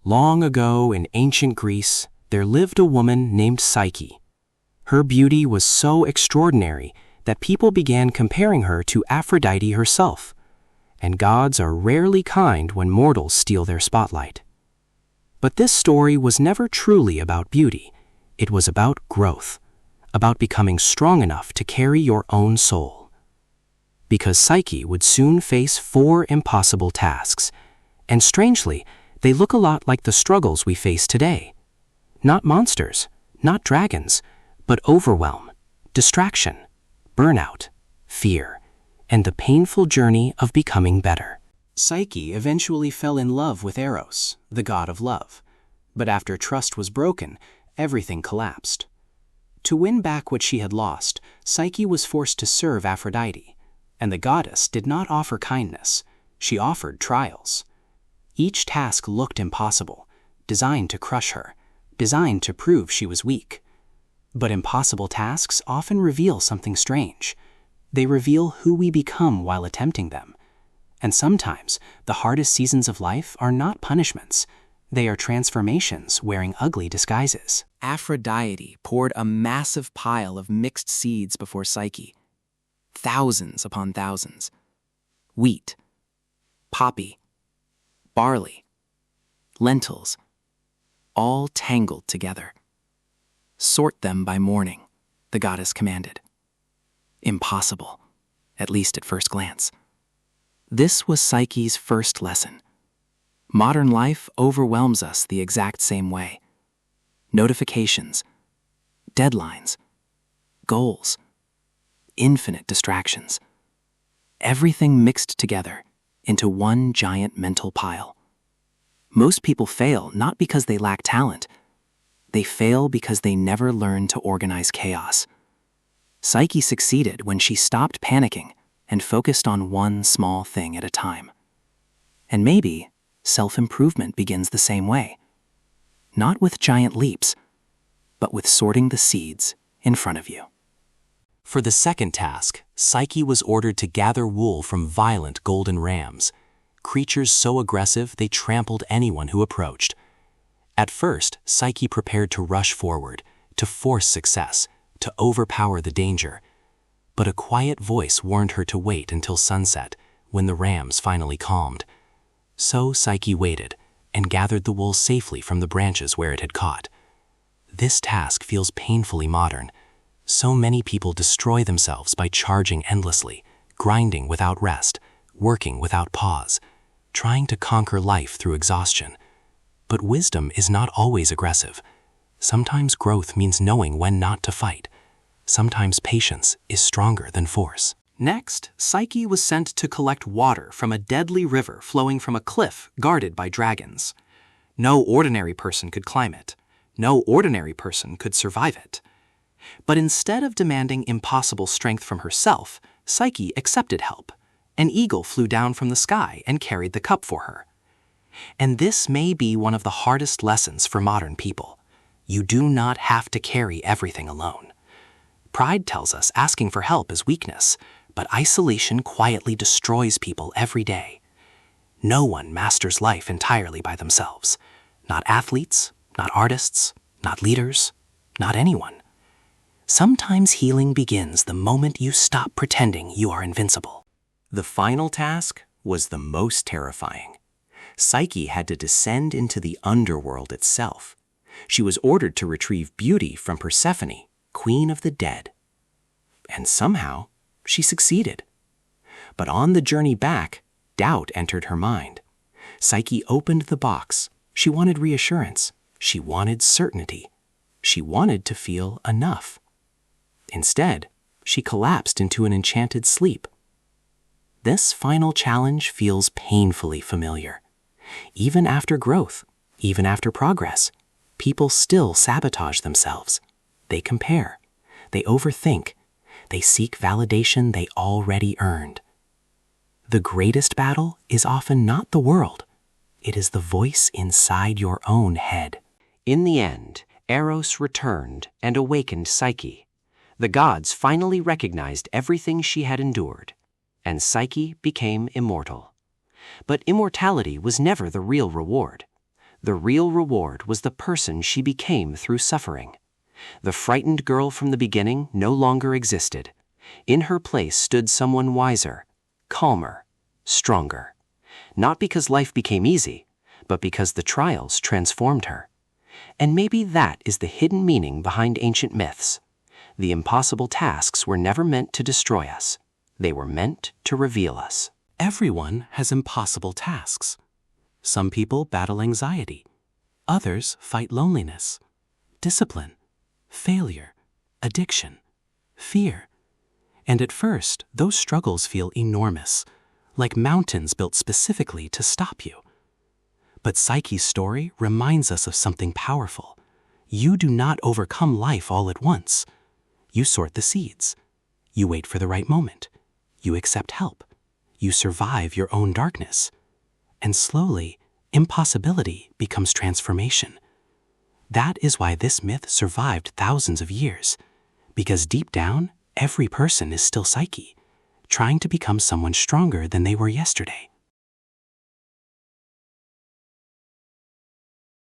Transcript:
Long ago in ancient Greece, there lived a woman named Psyche. Her beauty was so extraordinary that people began comparing her to Aphrodite herself, and gods are rarely kind when mortals steal their spotlight. But this story was never truly about beauty. It was about growth, about becoming strong enough to carry your own soul. Because Psyche would soon face 4 impossible tasks, and strangely, they look a lot like the struggles we face today. Not monsters, not dragons, but overwhelm, distraction, burnout, fear, and the painful journey of becoming better. Psyche eventually fell in love with Eros, the god of love. But after trust was broken, everything collapsed. To win back what she had lost, Psyche was forced to serve Aphrodite, and the goddess did not offer kindness. She offered trials. Each task looked impossible, designed to crush her, designed to prove she was weak. But impossible tasks often reveal something strange. They reveal who we become while attempting them. And sometimes, the hardest seasons of life are not punishments. They are transformations wearing ugly disguises. Aphrodite poured a massive pile of mixed seeds before Psyche. Thousands upon thousands. Wheat, poppy, barley, lentils, all tangled together. Sort them by morning, the goddess commanded. Impossible, at least at first glance. This was Psyche's first lesson. Modern life overwhelms us the exact same way. Notifications, deadlines, goals, infinite distractions. Everything mixed together into one giant mental pile. Most people fail not because they lack talent. They fail because they never learned to organize chaos. Psyche succeeded when she stopped panicking and focused on one small thing at a time. And maybe self-improvement begins the same way. Not with giant leaps, but with sorting the seeds in front of you. For the second task, Psyche was ordered to gather wool from violent golden rams, creatures so aggressive they trampled anyone who approached. At first, Psyche prepared to rush forward, to force success, to overpower the danger. But a quiet voice warned her to wait until sunset, when the rams finally calmed. So Psyche waited, and gathered the wool safely from the branches where it had caught. This task feels painfully modern. So many people destroy themselves by charging endlessly, grinding without rest, working without pause, trying to conquer life through exhaustion. But wisdom is not always aggressive. Sometimes growth means knowing when not to fight. Sometimes patience is stronger than force. Next, Psyche was sent to collect water from a deadly river flowing from a cliff guarded by dragons. No ordinary person could climb it. No ordinary person could survive it. But instead of demanding impossible strength from herself, Psyche accepted help. An eagle flew down from the sky and carried the cup for her. And this may be one of the hardest lessons for modern people. You do not have to carry everything alone. Pride tells us asking for help is weakness, but isolation quietly destroys people every day. No one masters life entirely by themselves. Not athletes, not artists, not leaders, not anyone. Sometimes healing begins the moment you stop pretending you are invincible. The final task was the most terrifying. Psyche had to descend into the underworld itself. She was ordered to retrieve beauty from Persephone, queen of the dead. And somehow, she succeeded. But on the journey back, doubt entered her mind. Psyche opened the box. She wanted reassurance. She wanted certainty. She wanted to feel enough. Instead, she collapsed into an enchanted sleep. This final challenge feels painfully familiar. Even after growth, even after progress, people still sabotage themselves. They compare. They overthink. They seek validation they already earned. The greatest battle is often not the world. It is the voice inside your own head. In the end, Eros returned and awakened Psyche. The gods finally recognized everything she had endured, and Psyche became immortal. But immortality was never the real reward. The real reward was the person she became through suffering. The frightened girl from the beginning no longer existed. In her place stood someone wiser, calmer, stronger. Not because life became easy, but because the trials transformed her. And maybe that is the hidden meaning behind ancient myths. The impossible tasks were never meant to destroy us. They were meant to reveal us. Everyone has impossible tasks. Some people battle anxiety. Others fight loneliness, discipline, failure, addiction, fear. And at first, those struggles feel enormous, like mountains built specifically to stop you. But Psyche's story reminds us of something powerful. You do not overcome life all at once. You sort the seeds. You wait for the right moment. You accept help. You survive your own darkness. And slowly, impossibility becomes transformation. That is why this myth survived thousands of years. Because deep down, every person is still Psyche, trying to become someone stronger than they were yesterday.